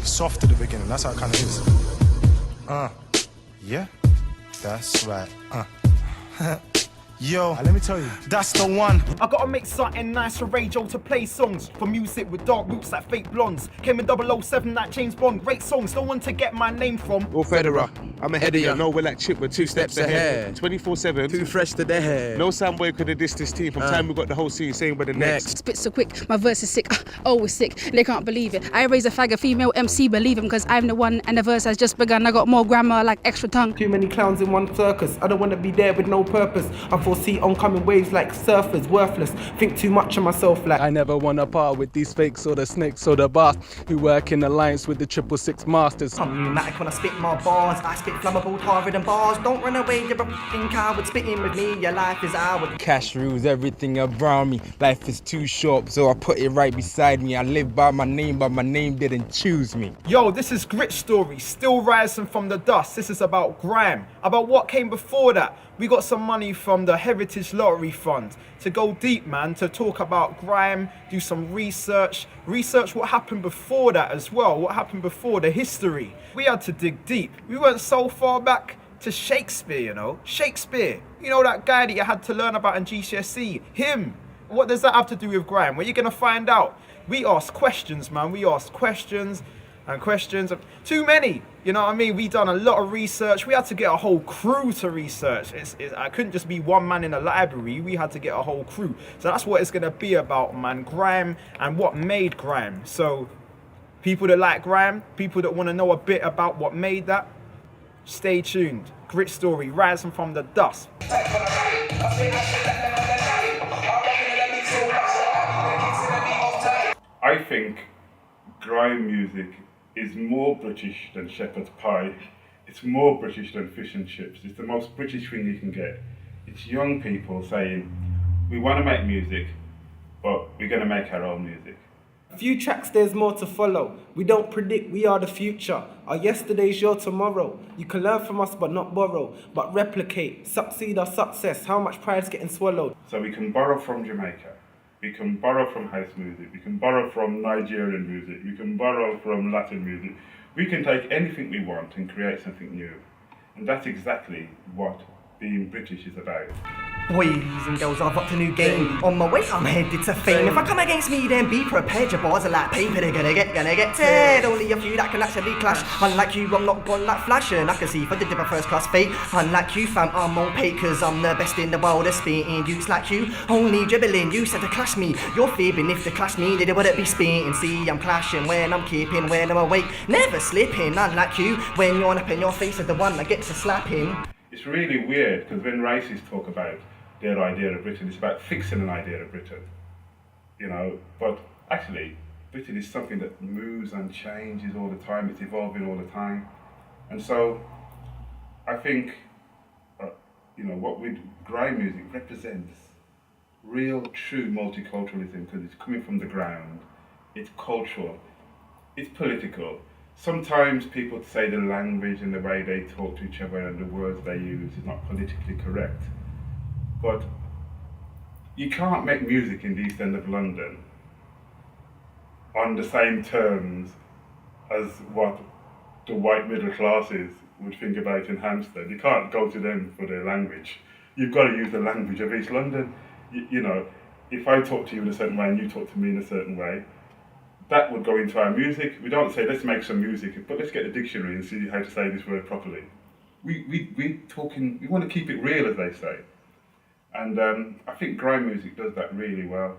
Soft at the beginning, that's how it kind of is. Yeah, that's right. Yo, let me tell you, that's the one. I gotta make something nice for Ray Joe to play songs. For music with dark roots like fake blondes. Came in 007 like James Bond. Great songs, no one to get my name from. Or Federer, I'm ahead of you. No, we're like Chip, we're two steps ahead. 24/7. Too fresh to the head. No Soundboy could have dissed this team. From time we got the whole scene saying we're the next. Spit so quick, my verse is sick. Always sick, they can't believe it. I raise a fag, a female MC, believe him, cause I'm the one and the verse has just begun. I got more grammar like extra tongue. Too many clowns in one circus. I don't wanna be there with no purpose. I foresee oncoming waves like surfers, worthless. Think too much of myself like I never wanna part with these fakes or the snakes or the bars who work in alliance with the 666 masters. I'm pneumatic when I spit my bars. I spit flammable, tar than bars. Don't run away, you're a f***ing coward. Spitting with me, your life is ours. Cash rules everything around me. Life is too short, so I put it right beside me. I live by my name, but my name didn't choose me. Yo, this is Grit Story, still rising from the dust. This is about grime, about what came before that. We got some money from the Heritage Lottery Fund to go deep, man, to talk about grime, do some research what happened before that as well, what happened before, the history. We had to dig deep. We went so far back to Shakespeare, you know. Shakespeare, you know, that guy that you had to learn about in GCSE, him. What does that have to do with grime? Well, you're gonna find out. We ask questions, man, we ask questions. And questions, too many, you know what I mean? We done a lot of research. We had to get a whole crew to research. I couldn't just be one man in a library. We had to get a whole crew. So that's what it's gonna be about, man. Grime and what made grime. So people that like grime, people that wanna know a bit about what made that, stay tuned. Grit Story, rising from the dust. I think grime music is more British than shepherd's pie. It's more British than fish and chips. It's the most British thing you can get. It's young people saying, we want to make music, but we're going to make our own music. few tracks, there's more to follow. We don't predict, we are the future. Our yesterday's your tomorrow. You can learn from us but not borrow, but replicate, succeed or success. How much pride's getting swallowed? So we can borrow from Jamaica. We can borrow from house music, we can borrow from Nigerian music, we can borrow from Latin music. We can take anything we want and create something new. And that's exactly what being British is about. Boys and girls, I've got a new game. On my way, I'm headed to fame. If I come against me, then be prepared. Your bars are like paper, they're gonna get teared. Only a few that can actually clash. Unlike you, I'm not gone like Flash, and I can see if I did my first class fate. Unlike you, fam, I'm on pay, cause I'm the best in the world at spitting. Youths like you, only dribbling. You said to clash me, you're fibbing. If they clash me, they wouldn't be spitting. See, I'm clashing when I'm keeping, when I'm awake. Never slipping, unlike you. When you're up in your face is the one that gets a slapping. It's really weird, because when racists talk about their idea of Britain, it's about fixing an idea of Britain, you know, but actually Britain is something that moves and changes all the time, it's evolving all the time. And so I think, you know, what grime music represents real, true multiculturalism, because it's coming from the ground, it's cultural, it's political. Sometimes people say the language and the way they talk to each other and the words they use is not politically correct. But you can't make music in the East End of London on the same terms as what the white middle classes would think about in Hampstead. You can't go to them for their language. You've got to use the language of East London. You know, if I talk to you in a certain way and you talk to me in a certain way, that would go into our music. We don't say, let's make some music, but let's get a dictionary and see how to say this word properly. We want to keep it real, as they say. And I think grime music does that really well.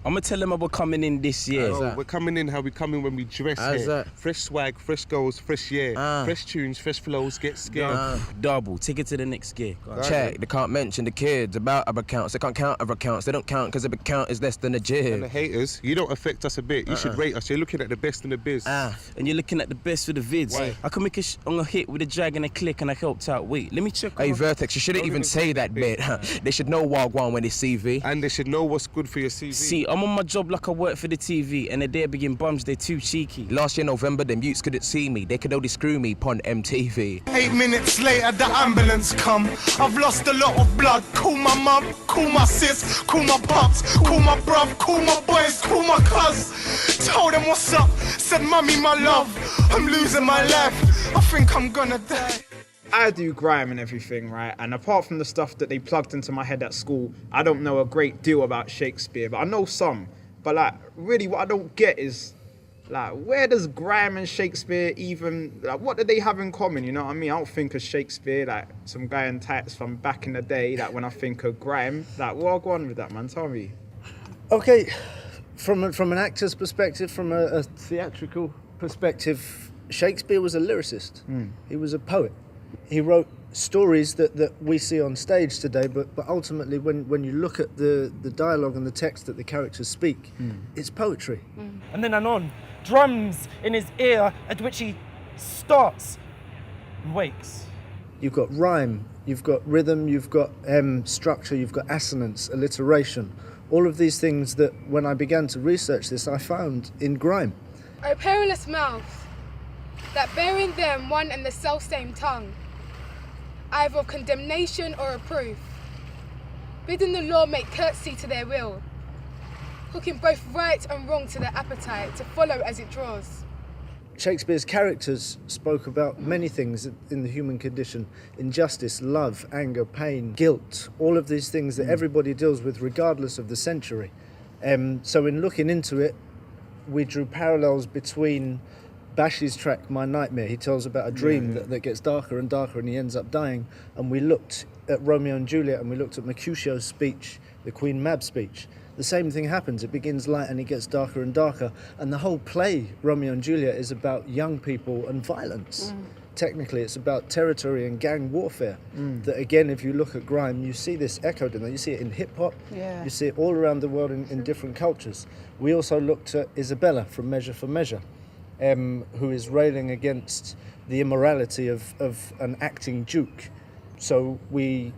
I'm gonna tell them how we're coming in this year. Oh, we're coming in how we come in when we dress here. Fresh swag, fresh goals, fresh year. Fresh tunes, fresh flows, get scared. Double, take it to the next gear. Check, they can't mention the kids about other accounts. They can't count other accounts. They don't count because the account is less than a And jib. the haters, you don't affect us a bit. You should rate us. You're looking at the best in the biz. And you're looking at the best with the vids. Why? I can make a hit with a drag and a click and I helped out. Wait, let me check. Hey, Vertex, you shouldn't even say that bit. They should know Wagwan when they CV. And they should know what's good for your CV. See, I'm on my job like I work for the TV, and they're being bums, they're too cheeky. Last year November, them youths couldn't see me. They could only screw me upon MTV. 8 minutes later, the ambulance come. I've lost a lot of blood. Call my mum, call my sis, call my pops, call my bruv, call my boys, call my cuz. Told them what's up, said mummy, my love, I'm losing my life. I think I'm gonna die. I do grime and everything, right? And apart from the stuff that they plugged into my head at school, I don't know a great deal about Shakespeare, but I know some. But like, really what I don't get is, like, where does grime and Shakespeare even, like, what do they have in common, you know what I mean? I don't think of Shakespeare, like, some guy in tights from back in the day, like, when I think of grime. Like, what go on with that, man? Tell me. Okay, from an actor's perspective, from a theatrical perspective, Shakespeare was a lyricist. He was a poet. He wrote stories that we see on stage today, but ultimately when you look at the dialogue and the text that the characters speak, it's poetry. And then anon, drums in his ear, at which he starts and wakes. You've got rhyme, you've got rhythm, you've got structure, you've got assonance, alliteration. All of these things that when I began to research this, I found in grime. O perilous mouth, that bearing them one and the self-same tongue, either of condemnation or reproof, bidding the law make courtesy to their will, hooking both right and wrong to their appetite to follow as it draws. Shakespeare's characters spoke about many things in the human condition: injustice, love, anger, pain, guilt, all of these things that everybody deals with regardless of the century. So in looking into it, we drew parallels between Bashi's track, My Nightmare. He tells about a dream that gets darker and darker and he ends up dying. And we looked at Romeo and Juliet and we looked at Mercutio's speech, the Queen Mab speech. The same thing happens. It begins light and it gets darker and darker. And the whole play, Romeo and Juliet, is about young people and violence. Technically, it's about territory and gang warfare. That again, if you look at grime, you see this echoed in there. You see it in hip-hop. Yeah. You see it all around the world in different cultures. We also looked at Isabella from Measure for Measure, who is railing against the immorality of an acting duke. So we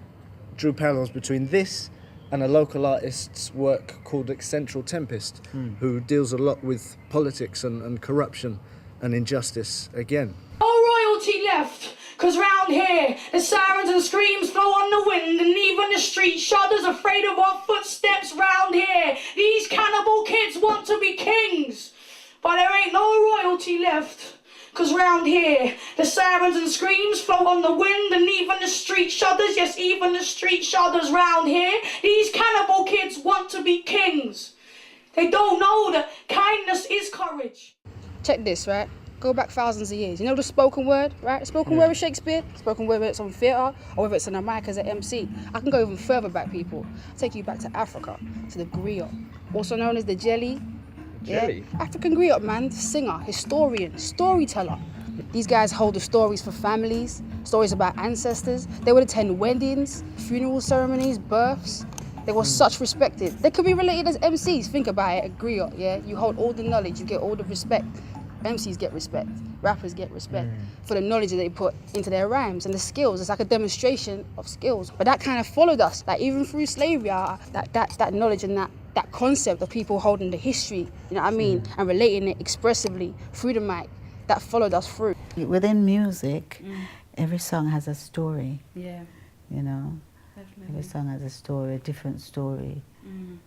drew parallels between this and a local artist's work called Central Tempest, who deals a lot with politics and corruption and injustice again. No royalty left, 'cause round here the sirens and screams flow on the wind, and even the street shudders afraid of our footsteps round here. These cannibal kids want to be kings, but there ain't no royalty left. 'Cause round here, the sirens and screams flow on the wind, and even the street shudders, yes, even the street shudders round here. These cannibal kids want to be kings. They don't know that kindness is courage. Check this, right? Go back thousands of years. You know the spoken word, right? The spoken word of Shakespeare, spoken word, whether it's on theatre or whether it's on a mic as an MC. I can go even further back, people. I'll take you back to Africa, to the griot, also known as the jelly. Jelly? Yeah? African griot, man, singer, historian, storyteller. These guys hold the stories for families, stories about ancestors. They would attend weddings, funeral ceremonies, births. They were such respected. They could be related as MCs. Think about it, a griot, yeah? You hold all the knowledge, you get all the respect. MCs get respect, rappers get respect for the knowledge that they put into their rhymes and the skills. It's like a demonstration of skills. But that kind of followed us, like even through slavery, that knowledge and that concept of people holding the history, you know what I mean, and relating it expressively through the mic, that followed us through. Within music, every song has a story. Yeah. You know, Definitely. every song has a story, a different story, in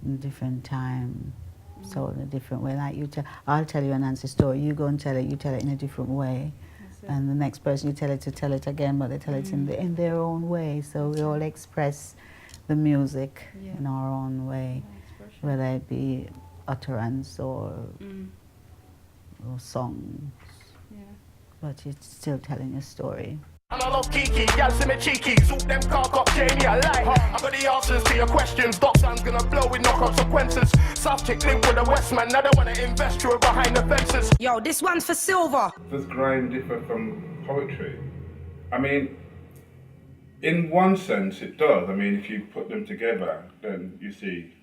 a different time. So in a different way, like I'll tell you an answer story, you go and tell it in a different way. And the next person you tell it again, but they tell it in their own way. So we all express the music in our own way, whether it be utterance or songs. But it's still telling a story. And I love Kiki, y'all see me cheeky. Zoop them cock up, Jamie, I like. I got the answers to your questions. Doctor's gonna blow with no consequences. Soft chick link with the Westman. I don't wanna invest you behind the fences. Yo, this one's for Silver. Does grime differ from poetry? I mean, in one sense it does. I mean, if you put them together, then you see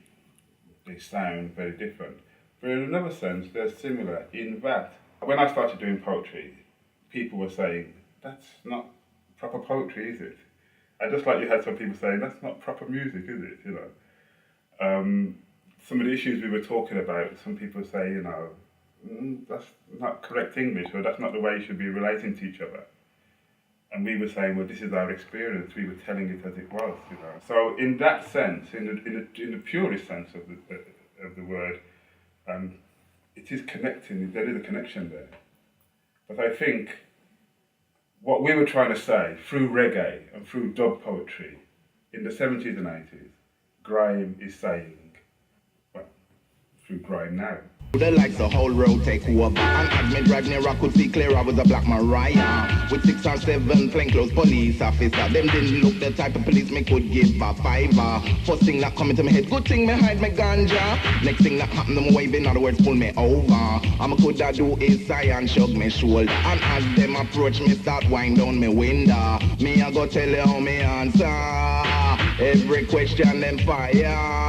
they sound very different. But in another sense, they're similar in that when I started doing poetry, people were saying, that's not proper poetry, is it? And just like you had some people saying, that's not proper music, is it? You know. some of the issues we were talking about, some people say, you know, that's not correct English, or that's not the way you should be relating to each other. And we were saying, well, this is our experience. We were telling it as it was, you know. So in that sense, in the purest sense of the word, it is connecting. There is a connection there. But I think what we were trying to say through reggae and through dub poetry in the 70s and 80s, grime is saying, well, through grime now. The likes the whole road take over. And as me drive near, I could see clear I was a black Mariah. With 6 or 7 plainclothes police officer. Them didn't look the type of police me could give a fiver. First thing that come into my head, good thing me hide my ganja. Next thing that happen to my wave, in other words, pull me over. I'ma coulda do is sigh and shrug me shoulder. And as them approach me, start wind down me window. Me I go tell you how me answer. Every question them fire.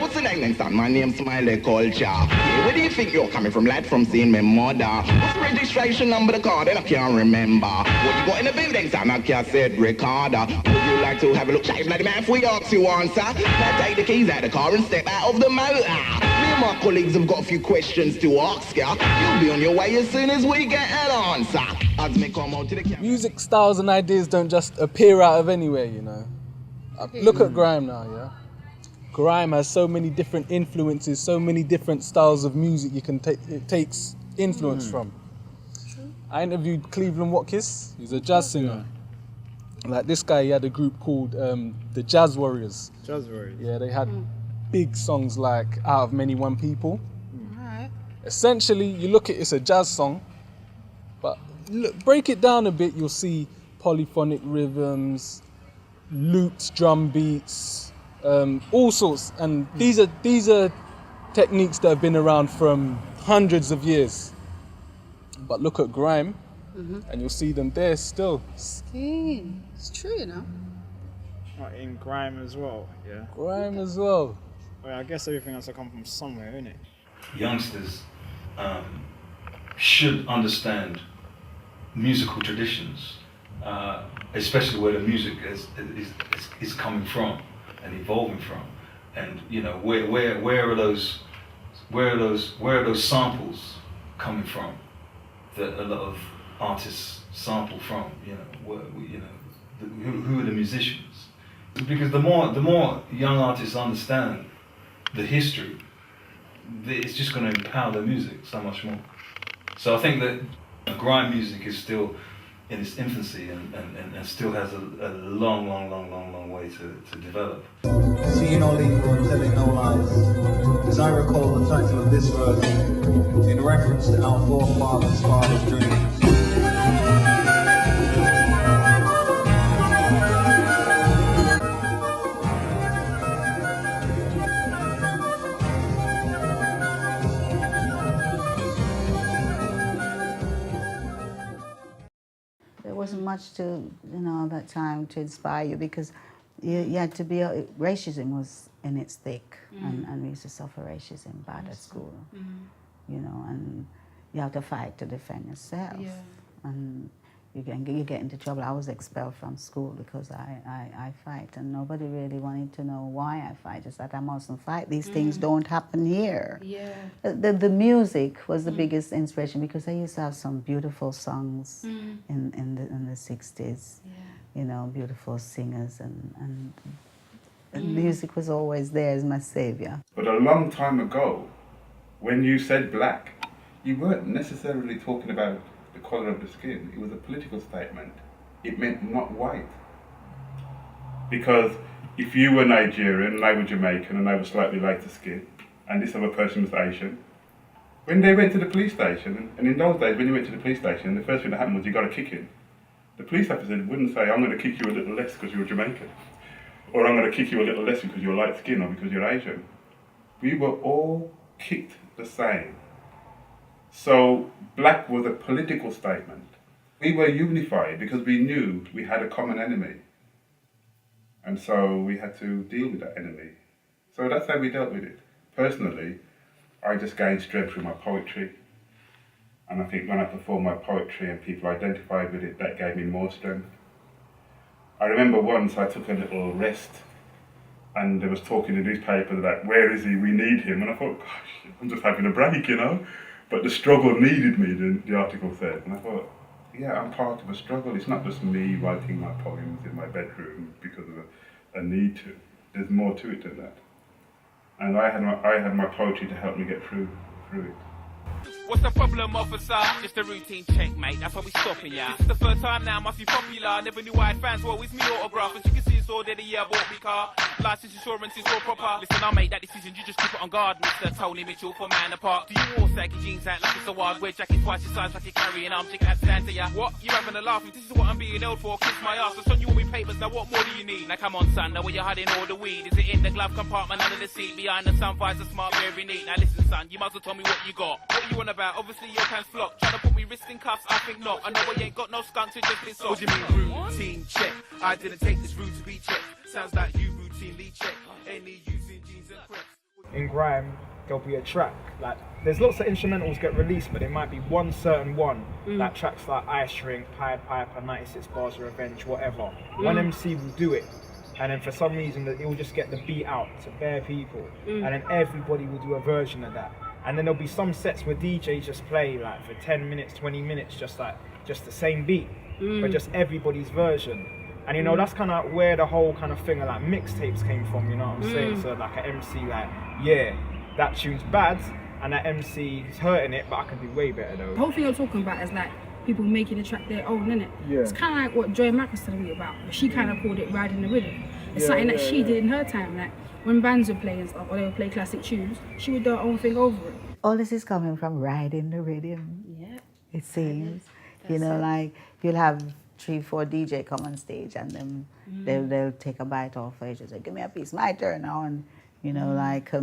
What's the name son? My name's Smiley Culture. Yeah, where do you think you're coming from, lad? From seeing my mother. What's the registration number of the car? Then I can't remember. What you got in the building, son? I can't say Ricardo. Would you like to have a look? Shave like the man if we ask you answer. Now take the keys out of the car and step out of the motor. Me and my colleagues have got a few questions to ask ya. You'll be on your way as soon as we get an answer. As me come out to the camera. Music styles and ideas don't just appear out of anywhere, you know. Look at grime now, yeah. Grime has so many different influences, so many different styles of music you can take. It takes influence from. I interviewed Cleveland Watkins. He's a jazz singer. Like this guy, he had a group called the Jazz Warriors. Jazz Warriors. Yeah, they had big songs like Out of Many One People. Alright. Essentially, you look at it's a jazz song, but break it down a bit, you'll see polyphonic rhythms, looped drum beats, all sorts. And these are techniques that have been around from hundreds of years. But look at grime, and you'll see them there still. It's true, you know. In grime as well, yeah. Grime as well. Well, I guess everything has to come from somewhere, innit? Youngsters should understand musical traditions, especially where the music is coming from and evolving from, and you know where are those samples coming from that a lot of artists sample from. You know, who are the musicians? Because the more young artists understand the history, it's just going to empower their music so much more. So I think that grime music is still in its infancy and still has a long way to develop. Seeing all evil and telling no lies. As I recall the title of this verse, in reference to our forefathers' father's dreams. There wasn't much to, that time to inspire you because you had to be, racism was in its thick and we used to suffer racism bad at school, and you have to fight to defend yourself. Yeah. And you get into trouble. I was expelled from school because I fight, and nobody really wanted to know why I fight. It's that I mustn't fight. These things don't happen here. Yeah. The music was the biggest inspiration because I used to have some beautiful songs in the 60s. Yeah. Beautiful singers and music was always there as my savior. But a long time ago, when you said black, you weren't necessarily talking about the colour of the skin. It was a political statement. It meant not white. Because if you were Nigerian and I were Jamaican and I was slightly lighter skinned and this other person was Asian, when they went to the police station, and in those days when you went to the police station, the first thing that happened was you got a kicking. The police officer wouldn't say, I'm going to kick you a little less because you're Jamaican, or I'm going to kick you a little less because you're light skinned or because you're Asian. We were all kicked the same. So black was a political statement. We were unified because we knew we had a common enemy. And so we had to deal with that enemy. So that's how we dealt with it. Personally, I just gained strength through my poetry. And I think when I performed my poetry and people identified with it, that gave me more strength. I remember once I took a little rest And there was talk in the newspaper about, where is he, we need him. And I thought, gosh, I'm just having a break, you know. But the struggle needed me, the article said. And I thought, yeah, I'm part of a struggle. It's not just me writing my poems in my bedroom because of a need to. There's more to it than that. And I had my poetry to help me get through it. What's the problem, officer? Just a routine check, mate. That's why we stopping ya. This is the first time now, must be popular. Never knew I had fans. Well, it's me autograph. As you can see, it's all there. The year I bought me car. License insurance is all proper. Listen, I'll make that decision. You just keep it on guard, Mr. Tony Mitchell for Man Apart. Do you all saggy jeans out like it's a wild? Wear jacket twice your size like you're carrying arms. You can't stand to ya. What? You having a laugh? This is what I'm being held for. Kiss my ass. I on you all my papers. Now what more do you need? Now come on, son. Now where you hiding all the weed? Is it in the glove compartment under the seat? Behind the sun visor, smart, very neat. Now listen, son. You must have told me what you got. What you on about? Obviously your pants flock. Trying to put me wrist in cuffs, I think not. I know I ain't got no skunk to just this off. What do you mean routine check? I didn't take this route to be checked. Sounds like you routinely check. Any using jeans and preps. In grime, there'll be a track. Like, there's lots of instrumentals get released, but it might be one certain one. Like tracks like Ice Rink, Pied Piper, 96 Bars of Revenge, whatever. One MC will do it. And then for some reason, it will just get the beat out to bare people. And then everybody will do a version of that. And then there'll be some sets where DJs just play like for 10 minutes, 20 minutes, just the same beat, but just everybody's version. And you know, that's kind of where the whole kind of thing of like mixtapes came from, you know what I'm saying? So like an MC like, yeah, that tune's bad, and that MC is hurting it, but I can do way better though. The whole thing I'm talking about is like people making the track their own, innit? Yeah. It's kind of like what Joy Mack was telling me about, but she kind of called it riding the rhythm. It's something that she did in her time, like when bands would play and stuff, or they would play classic tunes, she would do her own thing over it. All this is coming from riding the rhythm. Yeah. It seems. You know, like you'll have 3-4 DJ come on stage and then they'll take a bite off it. Just like, give me a piece, my turn now. And you know, like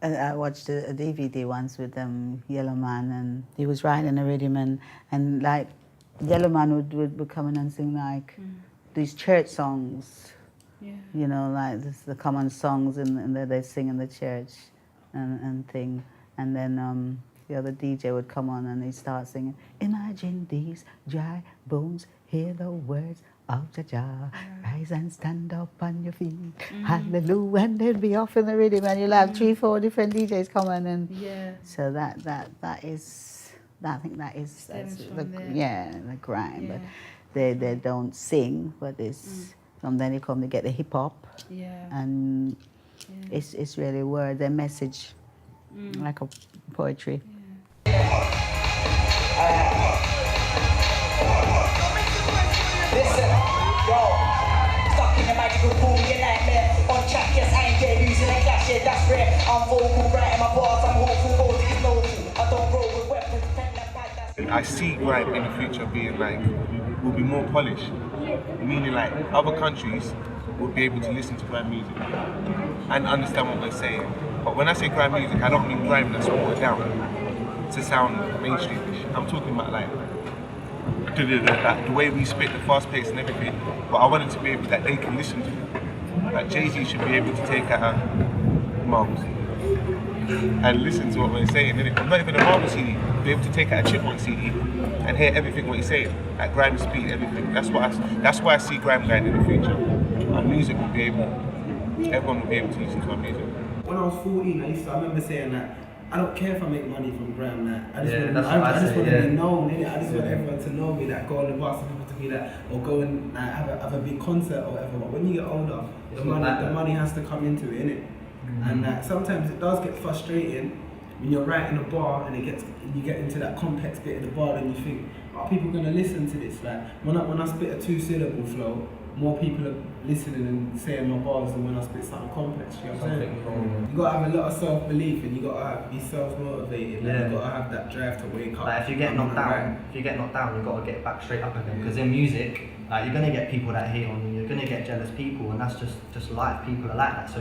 I watched a DVD once with Yellow Man, and he was riding the rhythm, and like Yellow Man would come in and sing like these church songs. Yeah. You know, like this, the common songs and that they sing in the church and thing. And then the other DJ would come on and he'd start singing, imagine these dry bones, hear the words of Jah, rise and stand up on your feet, hallelujah, and they'd be off in the rhythm, and you'll have 3-4 different DJs come on, and so I think that is the grime, but they don't sing, but it's and then you come to get the hip hop, and it's really word, their message. Like a poetry. Listen, yo, stuck in the magical pool, your nightmare. On track, yes, I ain't there using a clash, yeah, that's rare. I'm vocal, writing my bars, I'm hopeful, both is lawful. I don't roll with weapons, I see grime in the future being like, will be more polished. Meaning like other countries will be able to listen to grime music and understand what we're saying. But when I say grime music, I don't mean grime that's watered down to sound mainstreamish. I'm talking about like the way we spit, the fast pace and everything. But I want it to be able that they can listen to. Like Jay-Z should be able to take out a Marvel CD and listen to what we're saying. Not even a Marvel CD, be able to take out a Chipmunk CD and hear everything what he's saying. Like grime speed, everything. That's why I see grime going in the future. Our music will be able, everyone will be able to listen to our music. When I was 14, I remember saying that I don't care if I make money from grime. That I just want to be known. I just want everyone to know me. That go on the bus and people to be that, or go and have a big concert or whatever. But when you get older, the money has to come into it, innit? And sometimes it does get frustrating when you're writing a bar and you get into that complex bit of the bar and you think, are people gonna listen to this? Like when I spit a 2-syllable flow, more people are listening and saying my bars than when I spit something complex. You know what I'm saying? You gotta have a lot of self-belief and you gotta be self-motivated. Yeah. You gotta have that drive to wake up. Like if you get knocked down, you gotta get back straight up again. Because in music, you're gonna get people that hate on you. You're gonna get jealous people, and that's just life. People are like that. So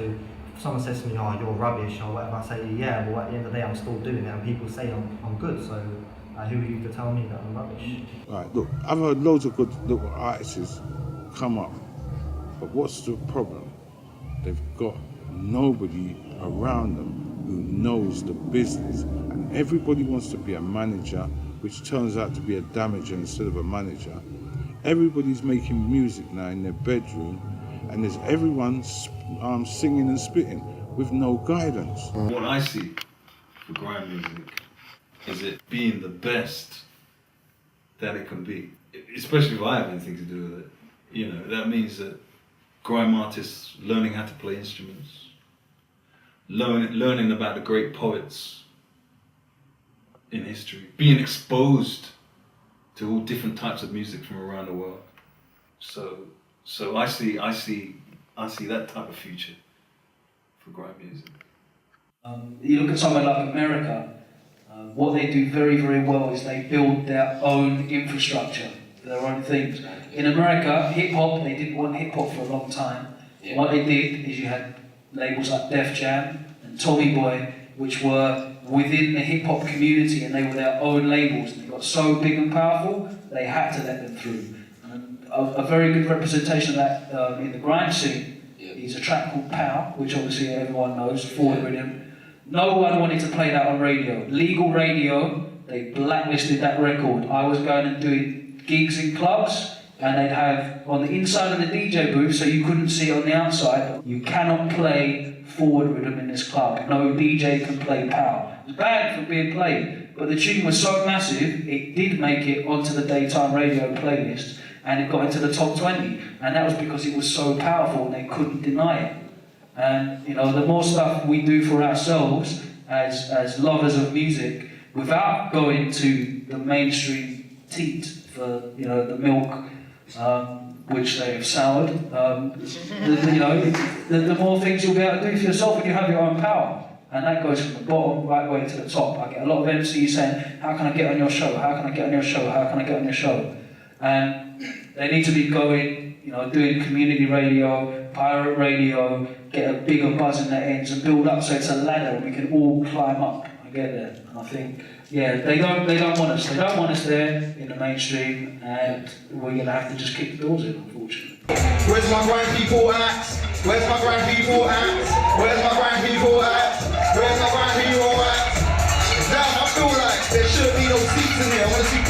if someone says to me, "Oh, you're rubbish" or whatever, I say, "Yeah, well, at the end of the day, I'm still doing it," and people say I'm good. So who are you to tell me that I'm rubbish? Right. Look, I've heard loads of good little artists come up, but what's the problem? They've got nobody around them who knows the business, and everybody wants to be a manager, which turns out to be a damager instead of a manager. Everybody's making music now in their bedroom, and there's everyone singing and spitting with no guidance. What I see for grime music is it being the best that it can be, especially if I have anything to do with it. You know, that means that grime artists learning how to play instruments, learning about the great poets in history, being exposed to all different types of music from around the world. So I see that type of future for grime music. You look at somewhere like America, what they do very, very well is they build their own infrastructure, their own things. In America, hip-hop, they didn't want hip-hop for a long time. Yeah. What they did is you had labels like Def Jam and Tommy Boy, which were within the hip-hop community, and they were their own labels. And they got so big and powerful, they had to let them through. And a very good representation of that in the grime scene is a track called Pow, which obviously everyone knows, Forward Rhythm. No one wanted to play that on radio. Legal radio, they blacklisted that record. I was going and doing gigs in clubs, and they'd have on the inside of the DJ booth, so you couldn't see on the outside, you cannot play Forward Rhythm in this club. No DJ can play Pow. It was banned from being played, but the tune was so massive, it did make it onto the daytime radio playlist, and it got into the top 20. And that was because it was so powerful and they couldn't deny it. And you know, the more stuff we do for ourselves as lovers of music, without going to the mainstream teat for the milk, which they have soured, the more things you'll be able to do for yourself when you have your own power. And that goes from the bottom right way to the top. I get a lot of MCs saying, how can I get on your show? How can I get on your show? How can I get on your show? And they need to be going, doing community radio, pirate radio, get a bigger buzz in their ends and build up so it's a ladder and we can all climb up and get there. And I think, they don't want us. They don't want us there in the mainstream, and we're going to have to just kick the doors in, unfortunately. Where's my grime people at? Where's my grime people at? Where's my grime people at? Where's my grime people at? Now I feel like there should be no seats in here. I want to see